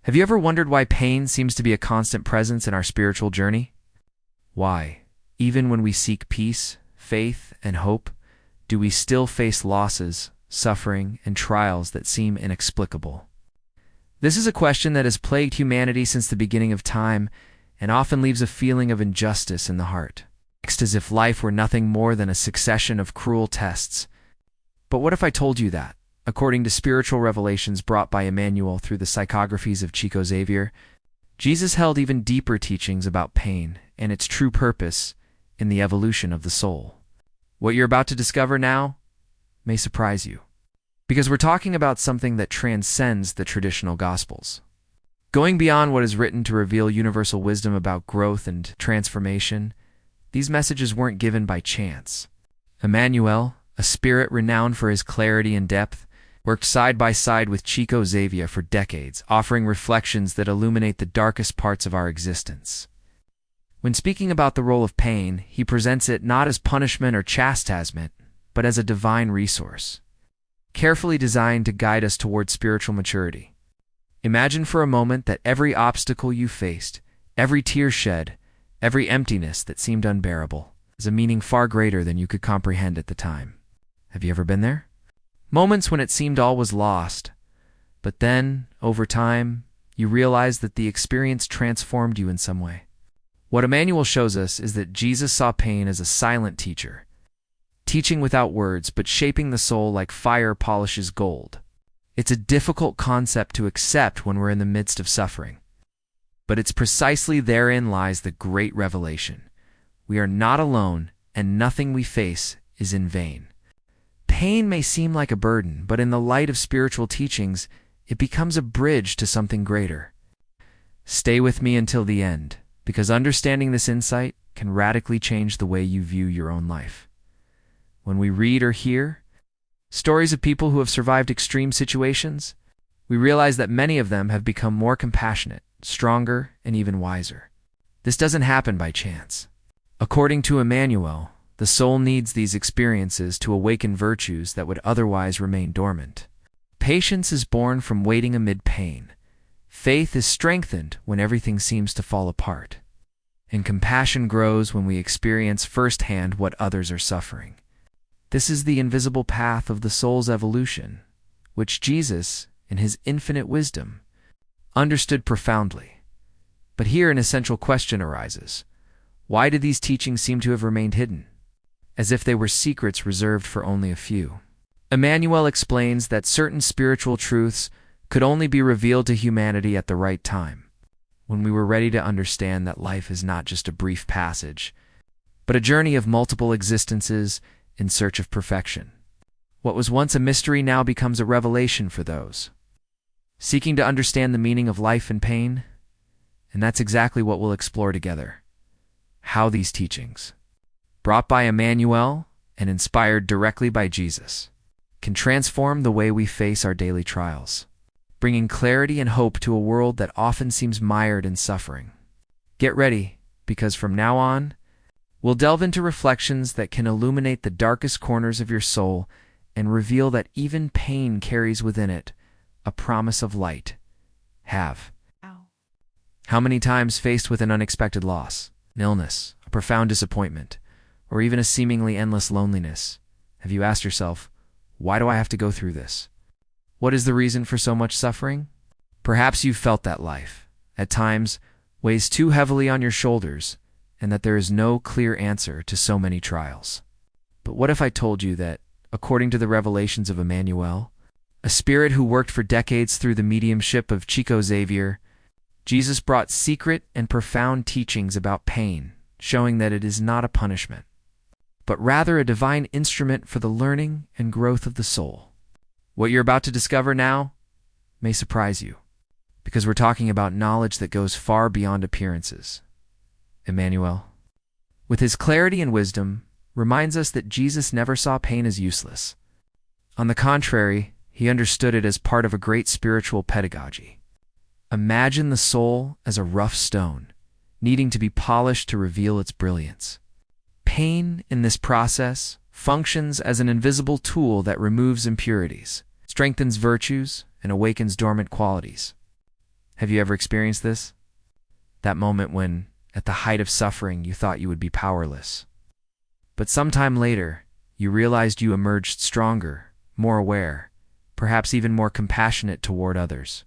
Have you ever wondered why pain seems to be a constant presence in our spiritual journey? Why, even when we seek peace, faith, and hope, do we still face losses, suffering, and trials that seem inexplicable? This is a question that has plagued humanity since the beginning of time and often leaves a feeling of injustice in the heart, as if life were nothing more than a succession of cruel tests. But what if I told you that, according to spiritual revelations brought by Emmanuel through the psychographies of Chico Xavier, Jesus held even deeper teachings about pain and its true purpose in the evolution of the soul? What you're about to discover now may surprise you, because we're talking about something that transcends the traditional Gospels. Going beyond what is written to reveal universal wisdom about growth and transformation, these messages weren't given by chance. Emmanuel, a spirit renowned for his clarity and depth, worked side by side with Chico Xavier for decades, offering reflections that illuminate the darkest parts of our existence. When speaking about the role of pain, he presents it not as punishment or chastisement, but as a divine resource, carefully designed to guide us toward spiritual maturity. Imagine for a moment that every obstacle you faced, every tear shed, every emptiness that seemed unbearable, has a meaning far greater than you could comprehend at the time. Have you ever been there? Moments when it seemed all was lost, but then, over time, you realized that the experience transformed you in some way. What Emmanuel shows us is that Jesus saw pain as a silent teacher, teaching without words but shaping the soul like fire polishes gold. It's a difficult concept to accept when we're in the midst of suffering, but it's precisely therein lies the great revelation. We are not alone, and nothing we face is in vain. Pain may seem like a burden, but in the light of spiritual teachings, it becomes a bridge to something greater. Stay with me until the end, because understanding this insight can radically change the way you view your own life. When we read or hear stories of people who have survived extreme situations, we realize that many of them have become more compassionate, stronger, and even wiser. This doesn't happen by chance. According to Emmanuel, the soul needs these experiences to awaken virtues that would otherwise remain dormant. Patience is born from waiting amid pain. Faith is strengthened when everything seems to fall apart. And compassion grows when we experience firsthand what others are suffering. This is the invisible path of the soul's evolution, which Jesus, in his infinite wisdom, understood profoundly. But here an essential question arises. Why do these teachings seem to have remained hidden, as if they were secrets reserved for only a few? Emmanuel explains that certain spiritual truths could only be revealed to humanity at the right time, when we were ready to understand that life is not just a brief passage, but a journey of multiple existences in search of perfection. What was once a mystery now becomes a revelation for those seeking to understand the meaning of life and pain, and that's exactly what we'll explore together. How these teachings, brought by Emmanuel and inspired directly by Jesus, can transform the way we face our daily trials, bringing clarity and hope to a world that often seems mired in suffering. Get ready, because from now on, we'll delve into reflections that can illuminate the darkest corners of your soul and reveal that even pain carries within it a promise of light. How many times faced with an unexpected loss, an illness, a profound disappointment, or even a seemingly endless loneliness, have you asked yourself, why do I have to go through this? What is the reason for so much suffering? Perhaps you've felt that life, at times, weighs too heavily on your shoulders, and that there is no clear answer to so many trials. But what if I told you that, according to the revelations of Emmanuel, a spirit who worked for decades through the mediumship of Chico Xavier, Jesus brought secret and profound teachings about pain, showing that it is not a punishment, but rather a divine instrument for the learning and growth of the soul? What you're about to discover now may surprise you, because we're talking about knowledge that goes far beyond appearances. Emmanuel, with his clarity and wisdom, reminds us that Jesus never saw pain as useless. On the contrary, he understood it as part of a great spiritual pedagogy. Imagine the soul as a rough stone, needing to be polished to reveal its brilliance. Pain, in this process, functions as an invisible tool that removes impurities, strengthens virtues, and awakens dormant qualities. Have you ever experienced this? That moment when, at the height of suffering, you thought you would be powerless. But sometime later, you realized you emerged stronger, more aware, perhaps even more compassionate toward others.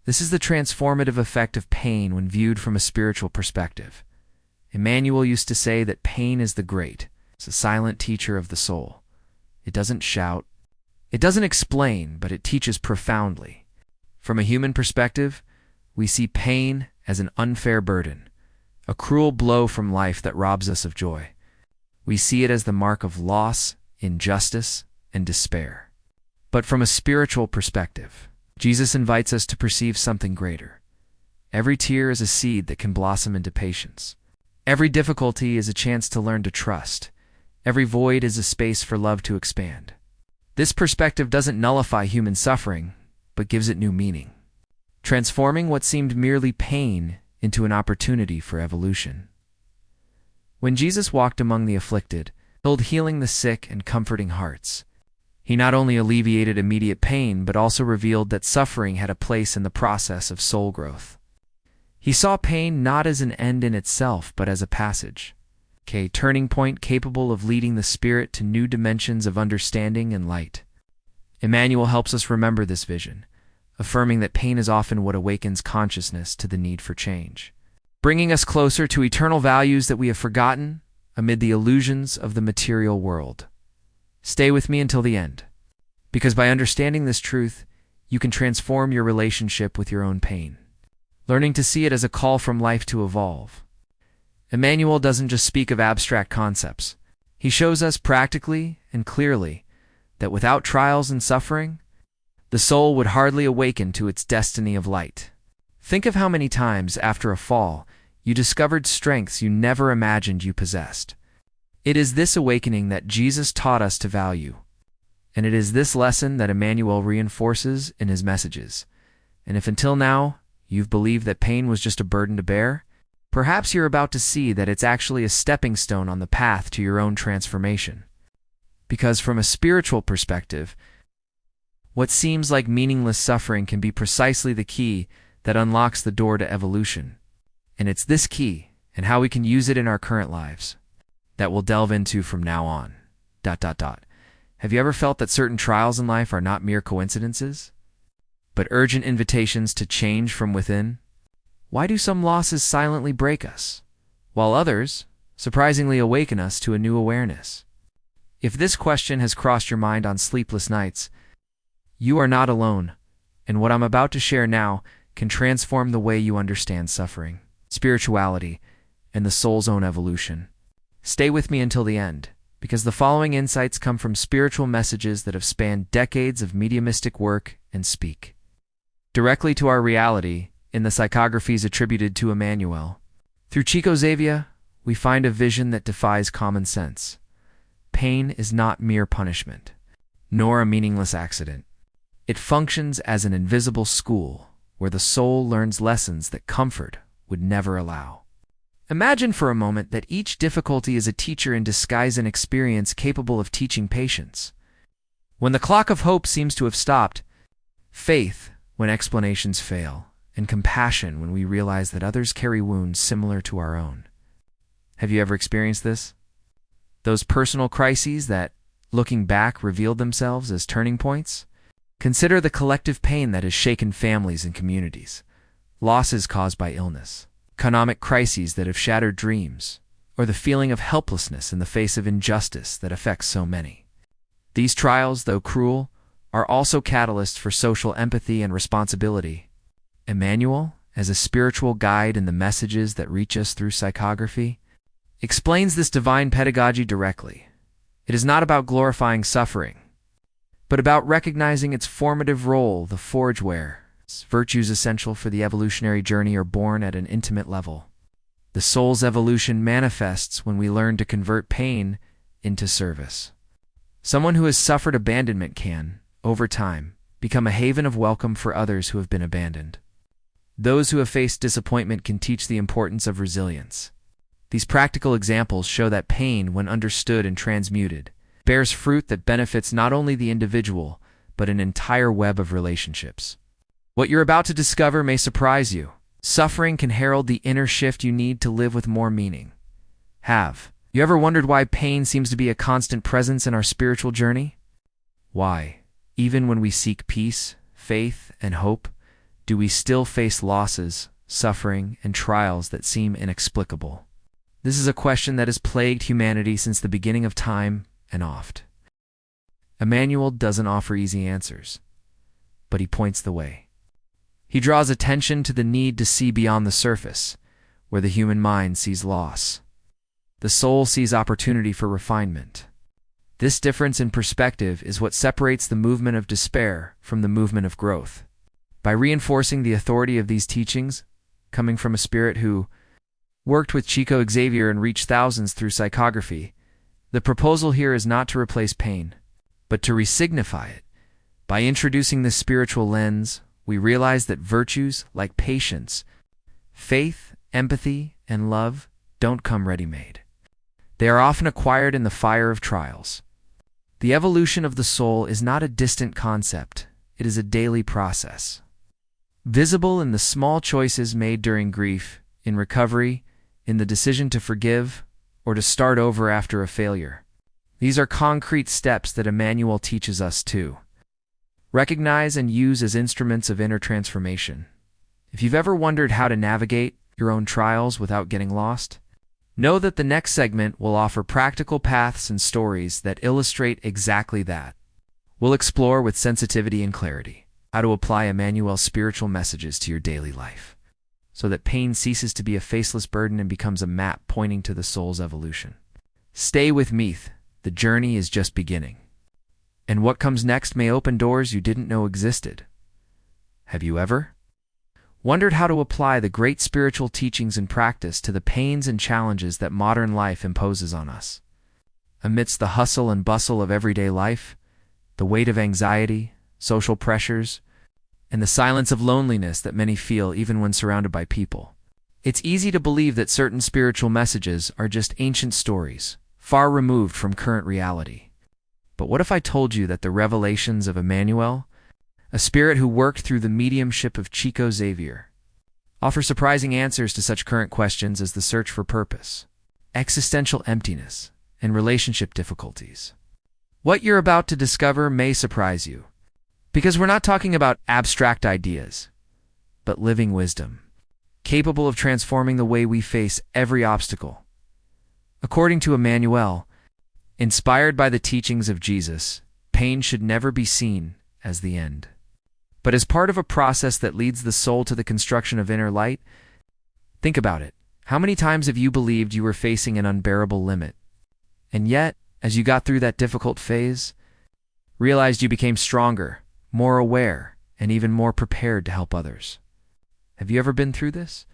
This is the transformative effect of pain when viewed from a spiritual perspective. Emmanuel used to say that pain is the great, it's a silent teacher of the soul. It doesn't shout, it doesn't explain, but it teaches profoundly. From a human perspective, we see pain as an unfair burden, a cruel blow from life that robs us of joy. We see it as the mark of loss, injustice, and despair. But from a spiritual perspective, Jesus invites us to perceive something greater. Every tear is a seed that can blossom into patience. Every difficulty is a chance to learn to trust. Every void is a space for love to expand. This perspective doesn't nullify human suffering, but gives it new meaning, transforming what seemed merely pain into an opportunity for evolution. When Jesus walked among the afflicted, healing the sick and comforting hearts, he not only alleviated immediate pain, but also revealed that suffering had a place in the process of soul growth. He saw pain not as an end in itself, but as a passage, a turning point capable of leading the spirit to new dimensions of understanding and light. Emmanuel helps us remember this vision, affirming that pain is often what awakens consciousness to the need for change, bringing us closer to eternal values that we have forgotten amid the illusions of the material world. Stay with me until the end, because by understanding this truth, you can transform your relationship with your own pain, learning to see it as a call from life to evolve. Emmanuel doesn't just speak of abstract concepts. He shows us practically and clearly that without trials and suffering, the soul would hardly awaken to its destiny of light. Think of how many times after a fall, you discovered strengths you never imagined you possessed. It is this awakening that Jesus taught us to value, and it is this lesson that Emmanuel reinforces in his messages. And if until now you've believed that pain was just a burden to bear, perhaps you're about to see that it's actually a stepping stone on the path to your own transformation. Because from a spiritual perspective, what seems like meaningless suffering can be precisely the key that unlocks the door to evolution. And it's this key, and how we can use it in our current lives, that we'll delve into from now on. Have you ever felt that certain trials in life are not mere coincidences, but urgent invitations to change from within? Why do some losses silently break us, while others surprisingly awaken us to a new awareness? If this question has crossed your mind on sleepless nights, you are not alone, and what I'm about to share now can transform the way you understand suffering, spirituality, and the soul's own evolution. Stay with me until the end, because the following insights come from spiritual messages that have spanned decades of mediumistic work and speak directly to our reality in the psychographies attributed to Emmanuel. Through Chico Xavier, we find a vision that defies common sense. Pain is not mere punishment, nor a meaningless accident. It functions as an invisible school where the soul learns lessons that comfort would never allow. Imagine for a moment that each difficulty is a teacher in disguise, an experience capable of teaching patience when the clock of hope seems to have stopped, faith when explanations fail, and compassion when we realize that others carry wounds similar to our own. Have you ever experienced this? Those personal crises that, looking back, revealed themselves as turning points? Consider the collective pain that has shaken families and communities, losses caused by illness, economic crises that have shattered dreams, or the feeling of helplessness in the face of injustice that affects so many. These trials, though cruel, are also catalysts for social empathy and responsibility. Emmanuel, as a spiritual guide in the messages that reach us through psychography, explains this divine pedagogy directly. It is not about glorifying suffering, but about recognizing its formative role, the forge where virtues essential for the evolutionary journey are born at an intimate level. The soul's evolution manifests when we learn to convert pain into service. Someone who has suffered abandonment can, over time, become a haven of welcome for others who have been abandoned. Those who have faced disappointment can teach the importance of resilience. These practical examples show that pain, when understood and transmuted, bears fruit that benefits not only the individual, but an entire web of relationships. What you're about to discover may surprise you. Suffering can herald the inner shift you need to live with more meaning. Have you ever wondered why pain seems to be a constant presence in our spiritual journey? Why, even when we seek peace, faith, and hope, do we still face losses, suffering, and trials that seem inexplicable? This is a question that has plagued humanity since the beginning of time and oft. Emmanuel doesn't offer easy answers, but he points the way. He draws attention to the need to see beyond the surface, where the human mind sees loss. The soul sees opportunity for refinement. This difference in perspective is what separates the movement of despair from the movement of growth. By reinforcing the authority of these teachings, coming from a spirit who worked with Chico Xavier and reached thousands through psychography, the proposal here is not to replace pain, but to resignify it. By introducing this spiritual lens, we realize that virtues like patience, faith, empathy, and love don't come ready-made. They are often acquired in the fire of trials. The evolution of the soul is not a distant concept, it is a daily process. Visible in the small choices made during grief, in recovery, in the decision to forgive, or to start over after a failure. These are concrete steps that Emmanuel teaches us to recognize and use as instruments of inner transformation. If you've ever wondered how to navigate your own trials without getting lost, know that the next segment will offer practical paths and stories that illustrate exactly that. We'll explore with sensitivity and clarity how to apply Emmanuel's spiritual messages to your daily life, so that pain ceases to be a faceless burden and becomes a map pointing to the soul's evolution. Stay with me, the journey is just beginning. And what comes next may open doors you didn't know existed. Have you ever wondered how to apply the great spiritual teachings in practice to the pains and challenges that modern life imposes on us? Amidst the hustle and bustle of everyday life, the weight of anxiety, social pressures, and the silence of loneliness that many feel even when surrounded by people, it's easy to believe that certain spiritual messages are just ancient stories, far removed from current reality. But what if I told you that the revelations of Emmanuel, a spirit who worked through the mediumship of Chico Xavier, offer surprising answers to such current questions as the search for purpose, existential emptiness, and relationship difficulties? What you're about to discover may surprise you, because we're not talking about abstract ideas, but living wisdom, capable of transforming the way we face every obstacle. According to Emmanuel, inspired by the teachings of Jesus, pain should never be seen as the end, but as part of a process that leads the soul to the construction of inner light. Think about it. How many times have you believed you were facing an unbearable limit, and yet, as you got through that difficult phase, realized you became stronger, more aware, and even more prepared to help others? Have you ever been through this?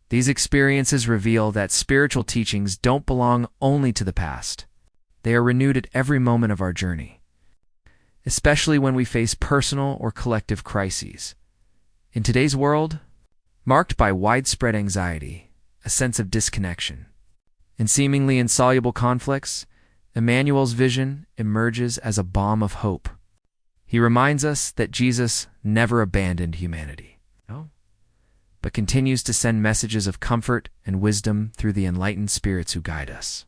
These experiences reveal that spiritual teachings don't belong only to the past. They are renewed at every moment of our journey, especially when we face personal or collective crises. In today's world, marked by widespread anxiety, a sense of disconnection, and seemingly insoluble conflicts, Emmanuel's vision emerges as a balm of hope. He reminds us that Jesus never abandoned humanity, but continues to send messages of comfort and wisdom through the enlightened spirits who guide us.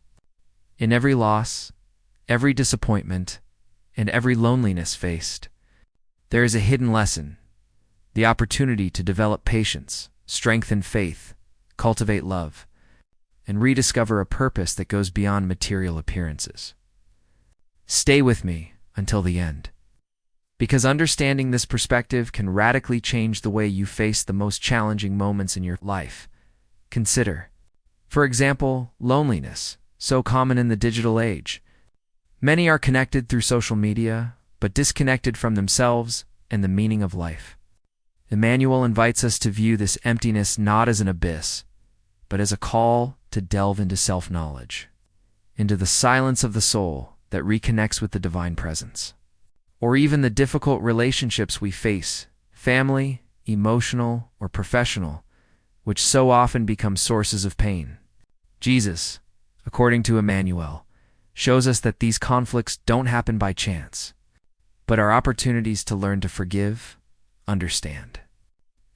In every loss, every disappointment, and every loneliness faced, there is a hidden lesson, the opportunity to develop patience, strengthen faith, cultivate love, and rediscover a purpose that goes beyond material appearances. Stay with me until the end, because understanding this perspective can radically change the way you face the most challenging moments in your life. Consider, for example, loneliness, so common in the digital age. Many are connected through social media, but disconnected from themselves and the meaning of life. Emmanuel invites us to view this emptiness not as an abyss, but as a call to delve into self-knowledge, into the silence of the soul that reconnects with the divine presence. Or even the difficult relationships we face, family, emotional, or professional, which so often become sources of pain. Jesus, according to Emmanuel, shows us that these conflicts don't happen by chance, but are opportunities to learn to forgive, understand,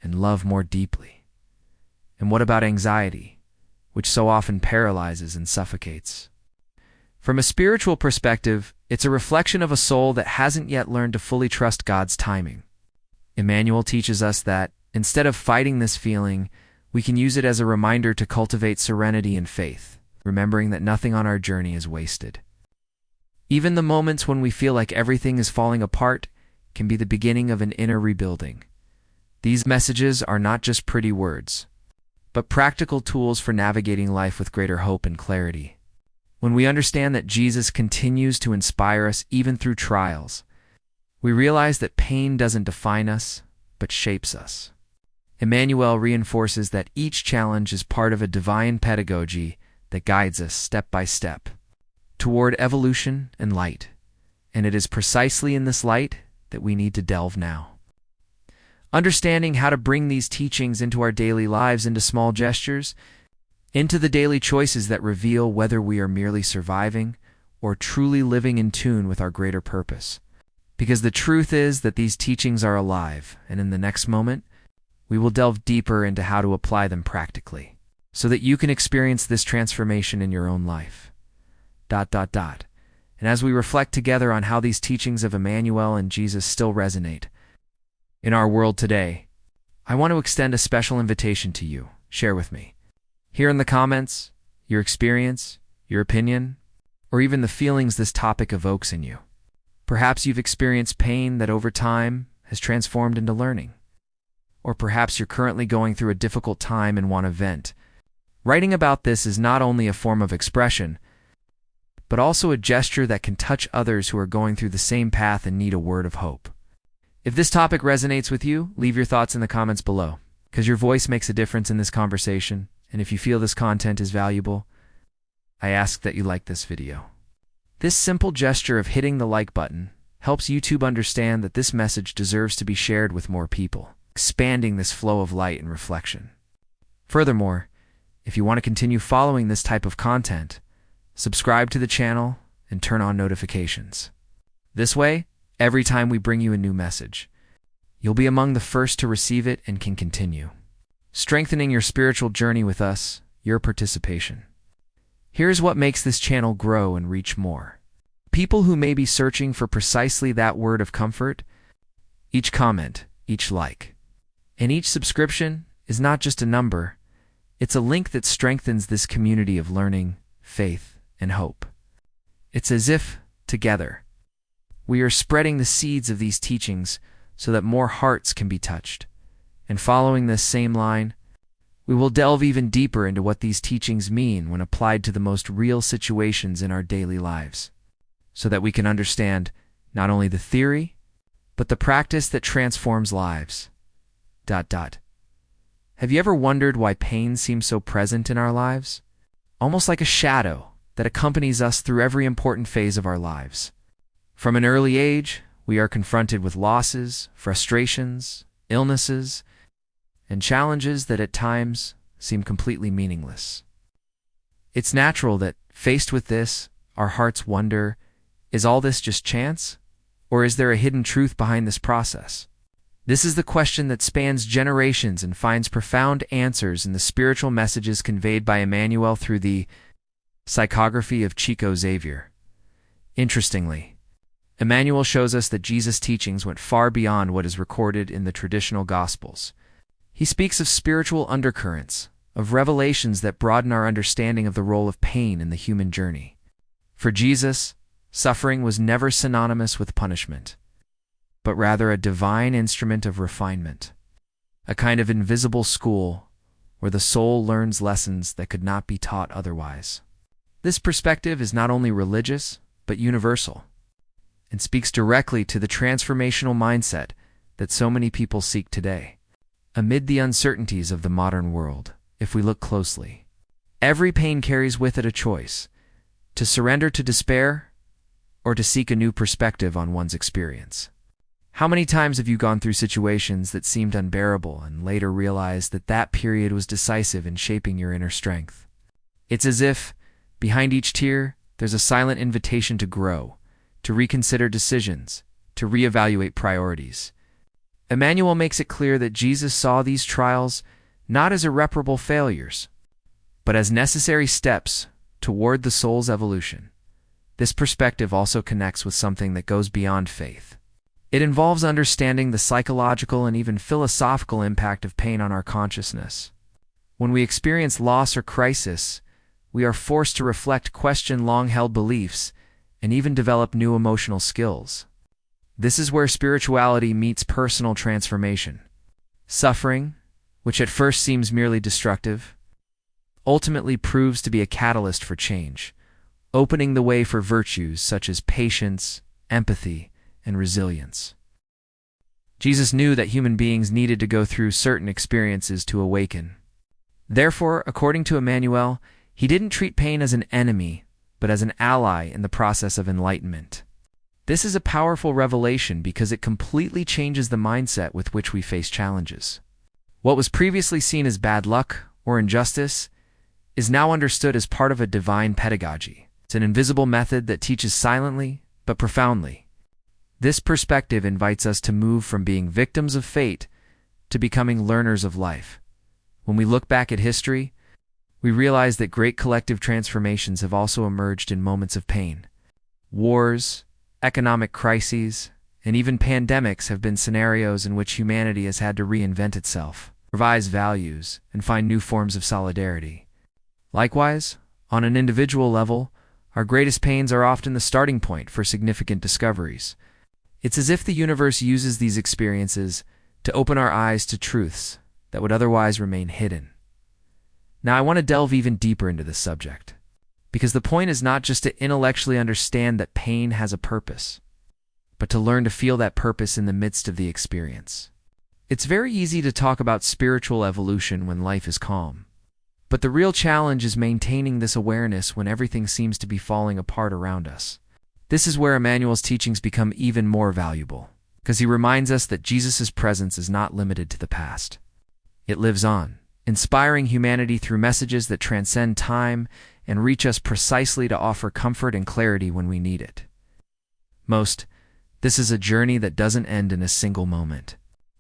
and love more deeply? And what about anxiety, which so often paralyzes and suffocates? From a spiritual perspective, it's a reflection of a soul that hasn't yet learned to fully trust God's timing. Emmanuel teaches us that, instead of fighting this feeling, we can use it as a reminder to cultivate serenity and faith, remembering that nothing on our journey is wasted. Even the moments when we feel like everything is falling apart can be the beginning of an inner rebuilding. These messages are not just pretty words, but practical tools for navigating life with greater hope and clarity. When we understand that Jesus continues to inspire us even through trials, we realize that pain doesn't define us, but shapes us. Emmanuel reinforces that each challenge is part of a divine pedagogy that guides us step by step toward evolution and light, and it is precisely in this light that we need to delve now. Understanding how to bring these teachings into our daily lives, into small gestures, into the daily choices that reveal whether we are merely surviving or truly living in tune with our greater purpose. Because the truth is that these teachings are alive, and in the next moment, we will delve deeper into how to apply them practically, so that you can experience this transformation in your own life. And as we reflect together on how these teachings of Emmanuel and Jesus still resonate in our world today, I want to extend a special invitation to you. Share with me, here in the comments, your experience, your opinion, or even the feelings this topic evokes in you. Perhaps you've experienced pain that over time has transformed into learning. Or perhaps you're currently going through a difficult time and want to vent. Writing about this is not only a form of expression, but also a gesture that can touch others who are going through the same path and need a word of hope. If this topic resonates with you, leave your thoughts in the comments below, because your voice makes a difference in this conversation, and if you feel this content is valuable, I ask that you like this video. This simple gesture of hitting the like button helps YouTube understand that this message deserves to be shared with more people, expanding this flow of light and reflection. Furthermore, if you want to continue following this type of content, subscribe to the channel and turn on notifications. This way, every time we bring you a new message, you'll be among the first to receive it and can continue strengthening your spiritual journey with us, your participation. Here's what makes this channel grow and reach more people who may be searching for precisely that word of comfort. Each comment, each like, and each subscription is not just a number, it's a link that strengthens this community of learning, faith, and hope. It's as if, together, we are spreading the seeds of these teachings so that more hearts can be touched. And following this same line, we will delve even deeper into what these teachings mean when applied to the most real situations in our daily lives, so that we can understand not only the theory, but the practice that transforms lives. Have you ever wondered why pain seems so present in our lives? Almost like a shadow that accompanies us through every important phase of our lives. From an early age, we are confronted with losses, frustrations, illnesses, and challenges that at times seem completely meaningless. It's natural that, faced with this, our hearts wonder, is all this just chance? Or is there a hidden truth behind this process? This is the question that spans generations and finds profound answers in the spiritual messages conveyed by Emmanuel through the psychography of Chico Xavier. Interestingly, Emmanuel shows us that Jesus' teachings went far beyond what is recorded in the traditional Gospels. He speaks of spiritual undercurrents, of revelations that broaden our understanding of the role of pain in the human journey. For Jesus, suffering was never synonymous with punishment, but rather a divine instrument of refinement, a kind of invisible school where the soul learns lessons that could not be taught otherwise. This perspective is not only religious, but universal, and speaks directly to the transformational mindset that so many people seek today. Amid the uncertainties of the modern world, if we look closely, every pain carries with it a choice: to surrender to despair or to seek a new perspective on one's experience. How many times have you gone through situations that seemed unbearable and later realized that that period was decisive in shaping your inner strength? It's as if, behind each tear, there's a silent invitation to grow, to reconsider decisions, to reevaluate priorities. Emmanuel makes it clear that Jesus saw these trials not as irreparable failures, but as necessary steps toward the soul's evolution. This perspective also connects with something that goes beyond faith. It involves understanding the psychological and even philosophical impact of pain on our consciousness. When we experience loss or crisis, we are forced to reflect, question long-held beliefs, and even develop new emotional skills. This is where spirituality meets personal transformation. Suffering, which at first seems merely destructive, ultimately proves to be a catalyst for change, opening the way for virtues such as patience, empathy, and resilience. Jesus knew that human beings needed to go through certain experiences to awaken. Therefore, according to Emmanuel, he didn't treat pain as an enemy, but as an ally in the process of enlightenment. This is a powerful revelation because it completely changes the mindset with which we face challenges. What was previously seen as bad luck or injustice is now understood as part of a divine pedagogy. It's an invisible method that teaches silently but profoundly. This perspective invites us to move from being victims of fate to becoming learners of life. When we look back at history, we realize that great collective transformations have also emerged in moments of pain. Wars, economic crises, and even pandemics have been scenarios in which humanity has had to reinvent itself, revise values, and find new forms of solidarity. Likewise, on an individual level, our greatest pains are often the starting point for significant discoveries. It's as if the universe uses these experiences to open our eyes to truths that would otherwise remain hidden. Now, I want to delve even deeper into this subject, because the point is not just to intellectually understand that pain has a purpose, but to learn to feel that purpose in the midst of the experience. It's very easy to talk about spiritual evolution when life is calm, but the real challenge is maintaining this awareness when everything seems to be falling apart around us. This is where Emmanuel's teachings become even more valuable, because he reminds us that Jesus' presence is not limited to the past. It lives on, inspiring humanity through messages that transcend time and reach us precisely to offer comfort and clarity when we need it. This is a journey that doesn't end in a single moment.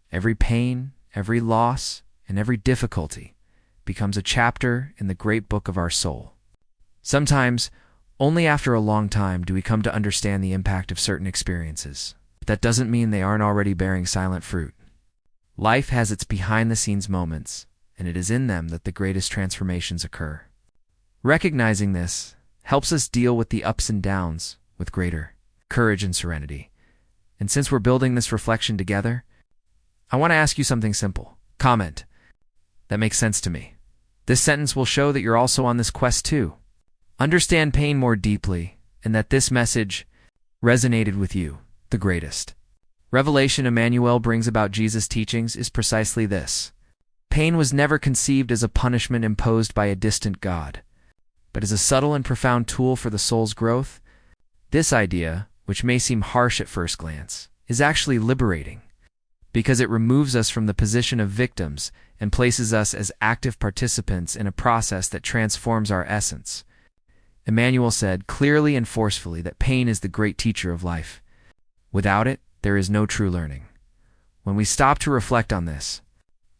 Every pain, every loss, and every difficulty becomes a chapter in the great book of our soul. Sometimes, only after a long time do we come to understand the impact of certain experiences. But that doesn't mean they aren't already bearing silent fruit. Life has its behind-the-scenes moments, and it is in them that the greatest transformations occur. Recognizing this helps us deal with the ups and downs with greater courage and serenity. And since we're building this reflection together, I want to ask you something simple. Comment. That makes sense to me. This sentence will show that you're also on this quest too. Understand pain more deeply, and that this message resonated with you, the greatest. Revelation Emmanuel brings about Jesus' teachings is precisely this. Pain was never conceived as a punishment imposed by a distant God, but as a subtle and profound tool for the soul's growth. This idea, which may seem harsh at first glance, is actually liberating, because it removes us from the position of victims and places us as active participants in a process that transforms our essence. Emmanuel said clearly and forcefully that pain is the great teacher of life. Without it, there is no true learning. When we stop to reflect on this,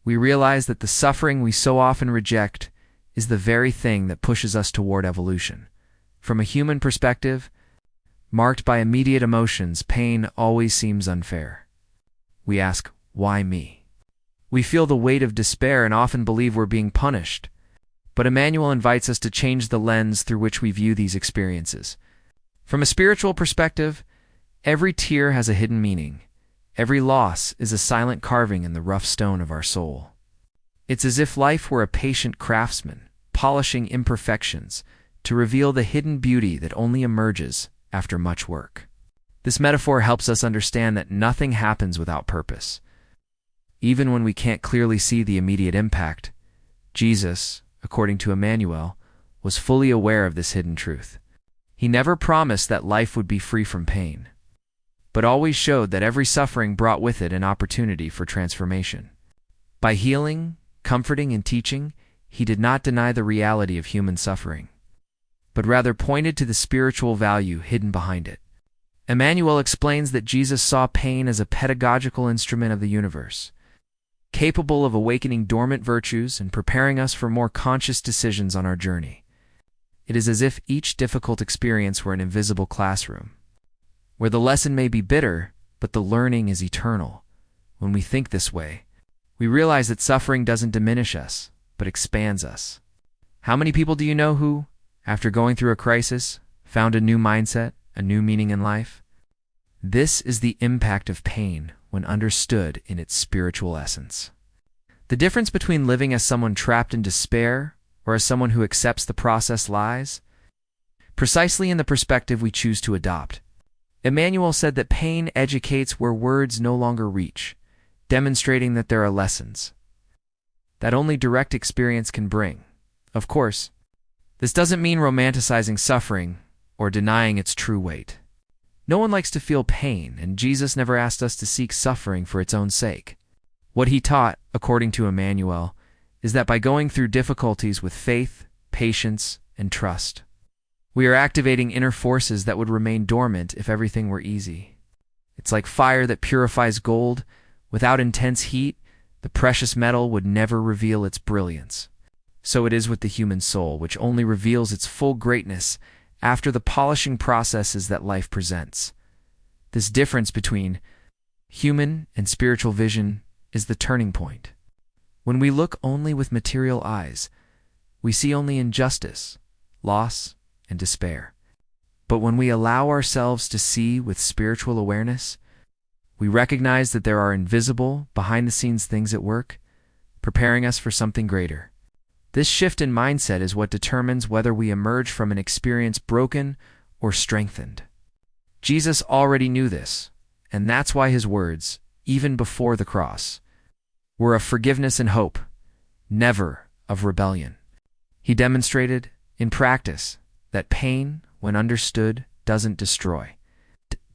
we realize that the suffering we so often reject is the very thing that pushes us toward evolution. From a human perspective, marked by immediate emotions, pain always seems unfair. We ask, why me? We feel the weight of despair and often believe we're being punished. But Emmanuel invites us to change the lens through which we view these experiences. From a spiritual perspective, every tear has a hidden meaning. Every loss is a silent carving in the rough stone of our soul. It's as if life were a patient craftsman, polishing imperfections to reveal the hidden beauty that only emerges after much work. This metaphor helps us understand that nothing happens without purpose. Even when we can't clearly see the immediate impact, Jesus, according to Emmanuel, was fully aware of this hidden truth. He never promised that life would be free from pain, but always showed that every suffering brought with it an opportunity for transformation. By healing, comforting, and teaching, he did not deny the reality of human suffering, but rather pointed to the spiritual value hidden behind it. Emmanuel explains that Jesus saw pain as a pedagogical instrument of the universe, capable of awakening dormant virtues and preparing us for more conscious decisions on our journey. It is as if each difficult experience were an invisible classroom, where the lesson may be bitter, but the learning is eternal. When we think this way, we realize that suffering doesn't diminish us, but expands us. How many people do you know who, after going through a crisis, found a new mindset, a new meaning in life? This is the impact of pain when understood in its spiritual essence. The difference between living as someone trapped in despair or as someone who accepts the process lies precisely in the perspective we choose to adopt. Emmanuel said that pain educates where words no longer reach, demonstrating that there are lessons that only direct experience can bring. Of course, this doesn't mean romanticizing suffering or denying its true weight. No one likes to feel pain, and Jesus never asked us to seek suffering for its own sake. What he taught, according to Emmanuel, is that by going through difficulties with faith, patience, and trust, we are activating inner forces that would remain dormant if everything were easy. It's like fire that purifies gold. Without intense heat, the precious metal would never reveal its brilliance. So it is with the human soul, which only reveals its full greatness after the polishing processes that life presents. This difference between human and spiritual vision is the turning point. When we look only with material eyes, we see only injustice, loss, and despair. But when we allow ourselves to see with spiritual awareness, we recognize that there are invisible, behind-the-scenes things at work, preparing us for something greater. This shift in mindset is what determines whether we emerge from an experience broken or strengthened. Jesus already knew this, and that's why his words, even before the cross, were of forgiveness and hope, never of rebellion. He demonstrated, in practice, that pain, when understood, doesn't destroy,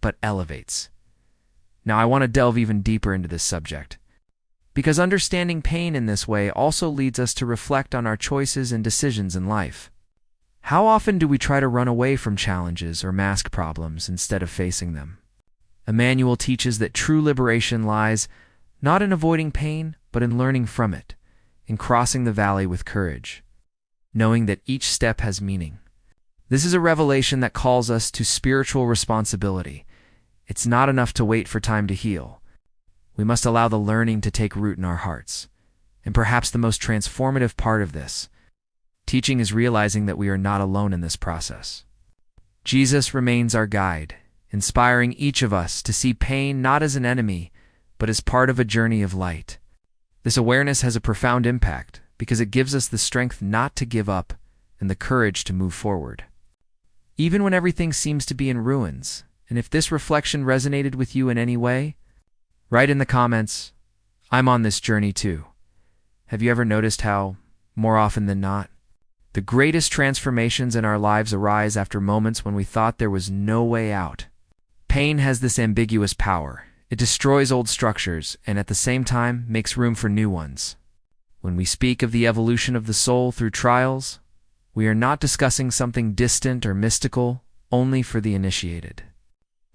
but elevates. Now I want to delve even deeper into this subject, because understanding pain in this way also leads us to reflect on our choices and decisions in life. How often do we try to run away from challenges or mask problems instead of facing them? Emmanuel teaches that true liberation lies not in avoiding pain, but in learning from it, in crossing the valley with courage, knowing that each step has meaning. This is a revelation that calls us to spiritual responsibility. It's not enough to wait for time to heal. We must allow the learning to take root in our hearts. And perhaps the most transformative part of this teaching is realizing that we are not alone in this process. Jesus remains our guide, inspiring each of us to see pain not as an enemy, but as part of a journey of light. This awareness has a profound impact because it gives us the strength not to give up and the courage to move forward, even when everything seems to be in ruins. And if this reflection resonated with you in any way, write in the comments, "I'm on this journey too." Have you ever noticed how, more often than not, the greatest transformations in our lives arise after moments when we thought there was no way out? Pain has this ambiguous power. It destroys old structures and at the same time makes room for new ones. When we speak of the evolution of the soul through trials, we are not discussing something distant or mystical only for the initiated.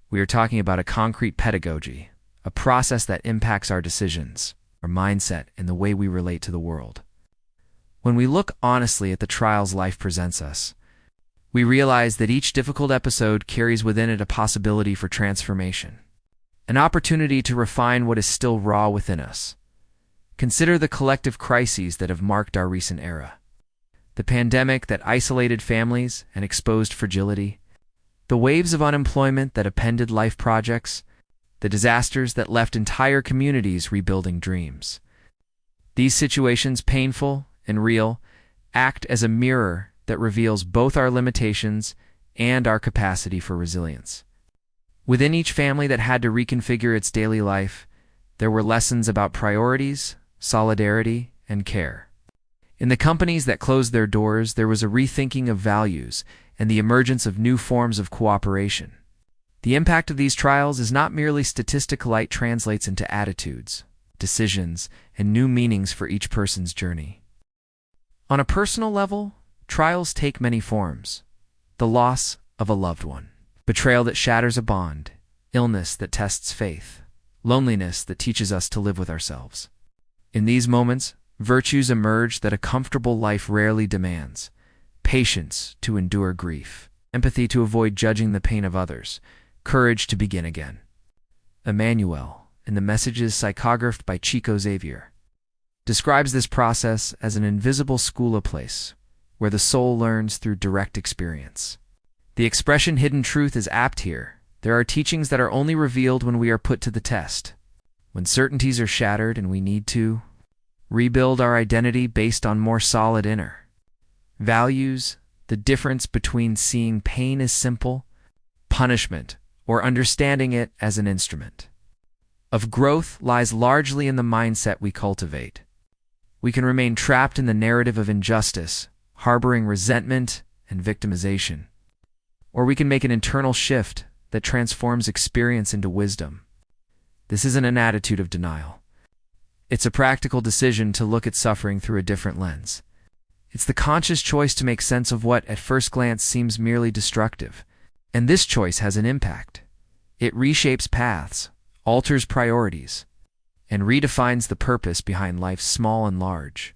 We are talking about a concrete pedagogy, a process that impacts our decisions, our mindset, and the way we relate to the world. When we look honestly at the trials life presents us, we realize that each difficult episode carries within it a possibility for transformation, an opportunity to refine what is still raw within us. Consider the collective crises that have marked our recent era. The pandemic that isolated families and exposed fragility, the waves of unemployment that appended life projects, the disasters that left entire communities rebuilding dreams. These situations, painful and real, act as a mirror that reveals both our limitations and our capacity for resilience. Within each family that had to reconfigure its daily life, there were lessons about priorities, solidarity, and care. In the companies that closed their doors, there was a rethinking of values and the emergence of new forms of cooperation. The impact of these trials is not merely statistical, it translates into attitudes, decisions, and new meanings for each person's journey. On a personal level, trials take many forms. The loss of a loved one, betrayal that shatters a bond, illness that tests faith, loneliness that teaches us to live with ourselves. In these moments, virtues emerge that a comfortable life rarely demands: patience to endure grief, empathy to avoid judging the pain of others, courage to begin again. Emmanuel, in the Messages psychographed by Chico Xavier, describes this process as an invisible school place where the soul learns through direct experience. The expression hidden truth is apt here. There are teachings that are only revealed when we are put to the test, when certainties are shattered and we need to rebuild our identity based on more solid inner values. The difference between seeing pain as simple punishment or understanding it as an instrument of growth lies largely in the mindset we cultivate. We can remain trapped in the narrative of injustice, harboring resentment and victimization, or we can make an internal shift that transforms experience into wisdom. This isn't an attitude of denial. It's a practical decision to look at suffering through a different lens. It's the conscious choice to make sense of what at first glance seems merely destructive. And this choice has an impact. It reshapes paths, alters priorities, and redefines the purpose behind life's small and large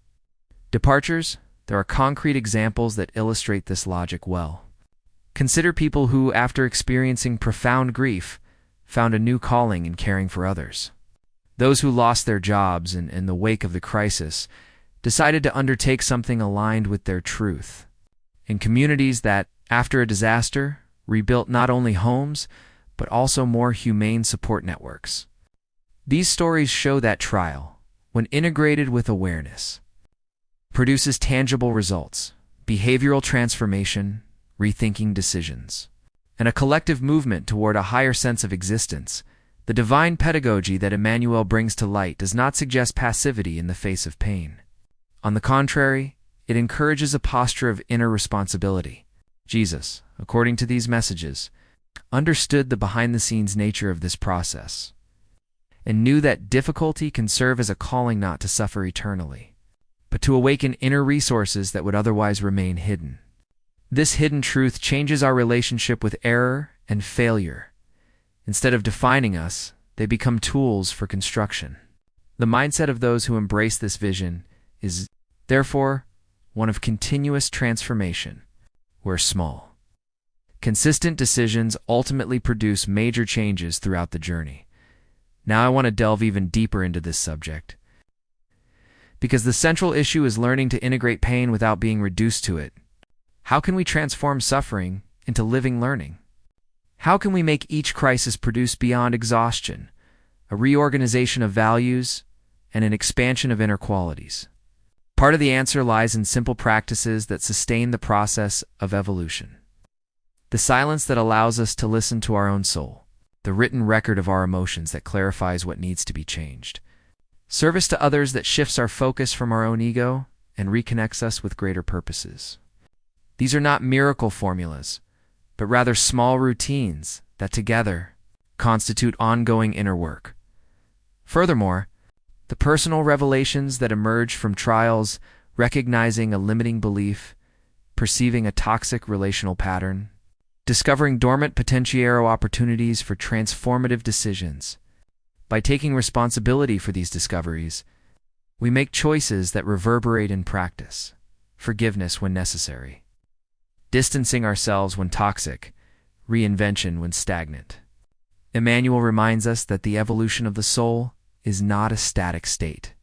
departures. There are concrete examples that illustrate this logic well. Consider people who, after experiencing profound grief, found a new calling in caring for others. Those who lost their jobs in the wake of the crisis decided to undertake something aligned with their truth. In communities that, after a disaster, rebuilt not only homes, but also more humane support networks. These stories show that trial, when integrated with awareness, produces tangible results: behavioral transformation, rethinking decisions, and a collective movement toward a higher sense of existence. The divine pedagogy that Emmanuel brings to light does not suggest passivity in the face of pain. On the contrary, it encourages a posture of inner responsibility. Jesus, according to these messages, understood the behind-the-scenes nature of this process and knew that difficulty can serve as a calling not to suffer eternally, but to awaken inner resources that would otherwise remain hidden. This hidden truth changes our relationship with error and failure. Instead of defining us, they become tools for construction. The mindset of those who embrace this vision is, therefore, one of continuous transformation, where small, consistent decisions ultimately produce major changes throughout the journey. Now I want to delve even deeper into this subject, because the central issue is learning to integrate pain without being reduced to it. How can we transform suffering into living learning? How can we make each crisis produce beyond exhaustion, a reorganization of values, and an expansion of inner qualities? Part of the answer lies in simple practices that sustain the process of evolution. The silence that allows us to listen to our own soul, the written record of our emotions that clarifies what needs to be changed, service to others that shifts our focus from our own ego and reconnects us with greater purposes. These are not miracle formulas, but rather small routines that together constitute ongoing inner work. Furthermore, the personal revelations that emerge from trials, recognizing a limiting belief, perceiving a toxic relational pattern, discovering dormant potential opportunities for transformative decisions. By taking responsibility for these discoveries, we make choices that reverberate in practice: forgiveness when necessary, distancing ourselves when toxic, reinvention when stagnant. Emmanuel reminds us that the evolution of the soul is not a static state,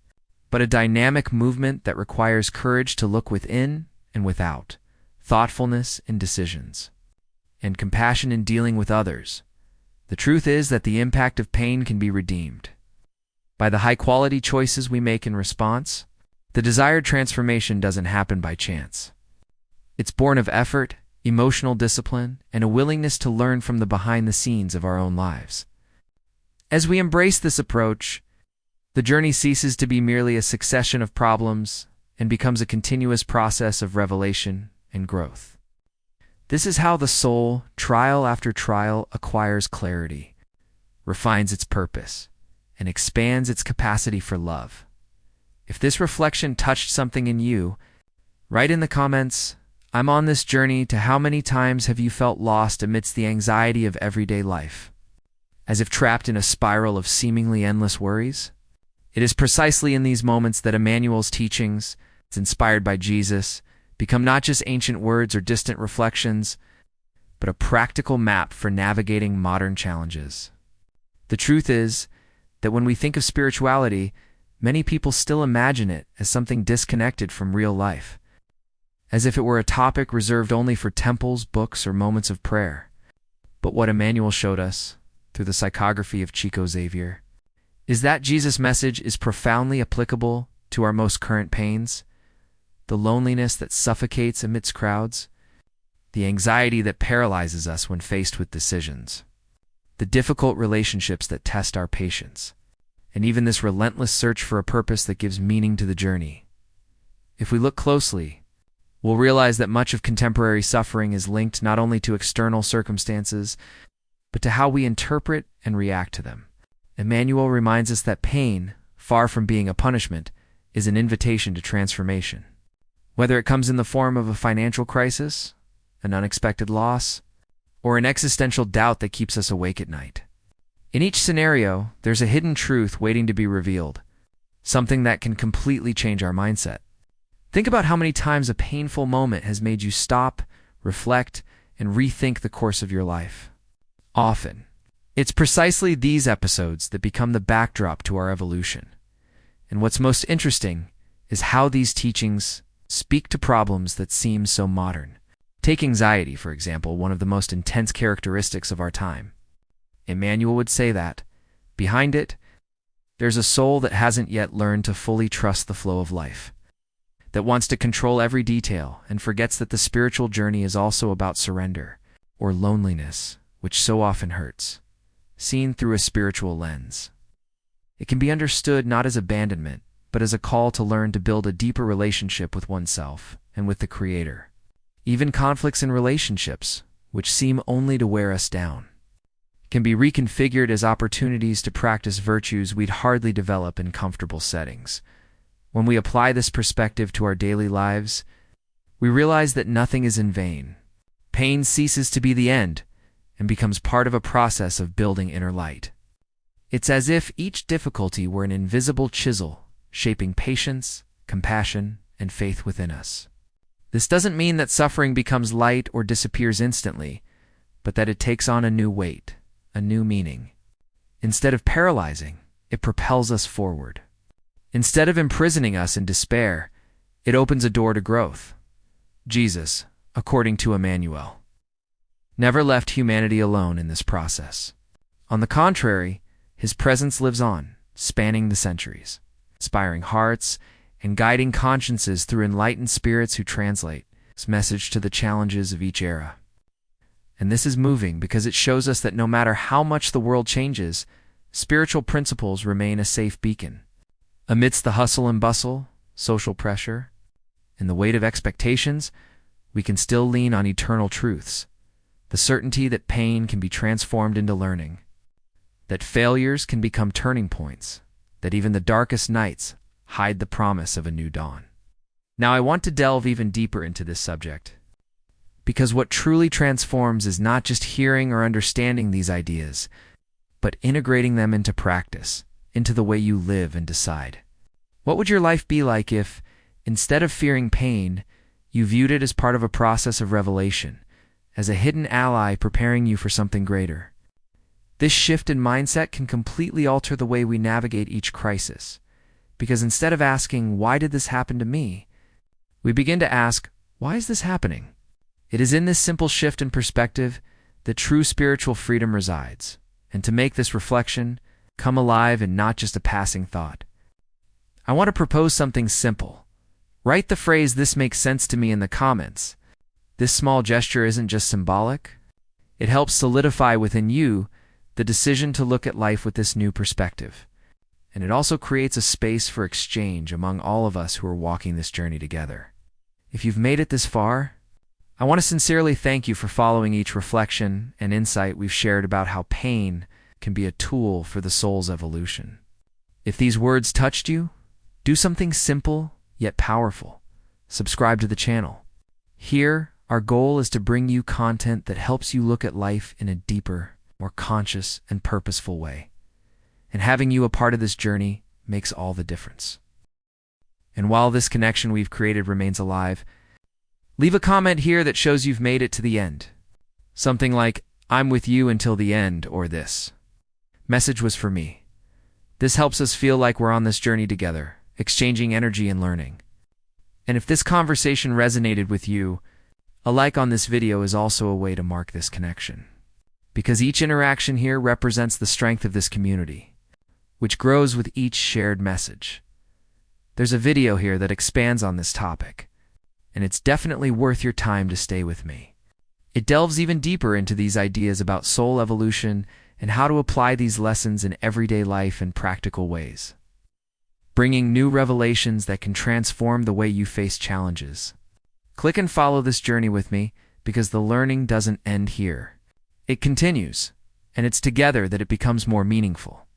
but a dynamic movement that requires courage to look within and without, thoughtfulness in decisions, and compassion in dealing with others. The truth is that the impact of pain can be redeemed by the high-quality choices we make in response. The desired transformation doesn't happen by chance. It's born of effort, emotional discipline, and a willingness to learn from the behind the scenes of our own lives. As we embrace this approach, the journey ceases to be merely a succession of problems and becomes a continuous process of revelation and growth. This is how the soul, trial after trial, acquires clarity, refines its purpose, and expands its capacity for love. If this reflection touched something in you, write in the comments, I'm on this journey to how many times have you felt lost amidst the anxiety of everyday life, as if trapped in a spiral of seemingly endless worries? It is precisely in these moments that Emmanuel's teachings, inspired by Jesus, become not just ancient words or distant reflections, but a practical map for navigating modern challenges. The truth is that when we think of spirituality, many people still imagine it as something disconnected from real life, as if it were a topic reserved only for temples, books, or moments of prayer. But what Emmanuel showed us, through the psychography of Chico Xavier, is that Jesus' message is profoundly applicable to our most current pains: the loneliness that suffocates amidst crowds, the anxiety that paralyzes us when faced with decisions, the difficult relationships that test our patience, and even this relentless search for a purpose that gives meaning to the journey. If we look closely, we'll realize that much of contemporary suffering is linked not only to external circumstances, but to how we interpret and react to them. Emmanuel reminds us that pain, far from being a punishment, is an invitation to transformation. Whether it comes in the form of a financial crisis, an unexpected loss, or an existential doubt that keeps us awake at night. In each scenario, there's a hidden truth waiting to be revealed, something that can completely change our mindset. Think about how many times a painful moment has made you stop, reflect, and rethink the course of your life. Often, it's precisely these episodes that become the backdrop to our evolution. And what's most interesting is how these teachings speak to problems that seem so modern. Take anxiety, for example, one of the most intense characteristics of our time. Emmanuel would say that, behind it, there's a soul that hasn't yet learned to fully trust the flow of life, that wants to control every detail and forgets that the spiritual journey is also about surrender, or loneliness, which so often hurts, seen through a spiritual lens. It can be understood not as abandonment, but as a call to learn to build a deeper relationship with oneself and with the Creator. Even conflicts in relationships, which seem only to wear us down, can be reconfigured as opportunities to practice virtues we'd hardly develop in comfortable settings. When we apply this perspective to our daily lives, we realize that nothing is in vain. Pain ceases to be the end and becomes part of a process of building inner light. It's as if each difficulty were an invisible chisel, shaping patience, compassion, and faith within us. This doesn't mean that suffering becomes light or disappears instantly, but that it takes on a new weight, a new meaning. Instead of paralyzing, it propels us forward. Instead of imprisoning us in despair, it opens a door to growth. Jesus, according to Emmanuel, never left humanity alone in this process. On the contrary, his presence lives on, spanning the centuries, inspiring hearts and guiding consciences through enlightened spirits who translate his message to the challenges of each era. And this is moving because it shows us that no matter how much the world changes, spiritual principles remain a safe beacon. Amidst the hustle and bustle, social pressure, and the weight of expectations, we can still lean on eternal truths. The certainty that pain can be transformed into learning, that failures can become turning points, that even the darkest nights hide the promise of a new dawn. Now I want to delve even deeper into this subject, because what truly transforms is not just hearing or understanding these ideas, but integrating them into practice, into the way you live and decide. What would your life be like if, instead of fearing pain, you viewed it as part of a process of revelation, as a hidden ally preparing you for something greater? This shift in mindset can completely alter the way we navigate each crisis, because instead of asking, "Why did this happen to me?" we begin to ask, "Why is this happening?" It is in this simple shift in perspective that true spiritual freedom resides, and to make this reflection come alive and not just a passing thought, I want to propose something simple. Write the phrase, "This makes sense to me," in the comments. This small gesture isn't just symbolic. It helps solidify within you the decision to look at life with this new perspective. And it also creates a space for exchange among all of us who are walking this journey together. If you've made it this far, I want to sincerely thank you for following each reflection and insight we've shared about how pain can be a tool for the soul's evolution. If these words touched you, do something simple yet powerful. Subscribe to the channel. Here, our goal is to bring you content that helps you look at life in a deeper, more conscious and purposeful way. And having you a part of this journey makes all the difference. And while this connection we've created remains alive, leave a comment here that shows you've made it to the end. Something like, "I'm with you until the end," or "This message was for me." This helps us feel like we're on this journey together, exchanging energy and learning. And if this conversation resonated with you, a like on this video is also a way to mark this connection. Because each interaction here represents the strength of this community, which grows with each shared message. There's a video here that expands on this topic, and it's definitely worth your time to stay with me. It delves even deeper into these ideas about soul evolution and how to apply these lessons in everyday life in practical ways, bringing new revelations that can transform the way you face challenges. Click and follow this journey with me, because the learning doesn't end here. It continues, and it's together that it becomes more meaningful.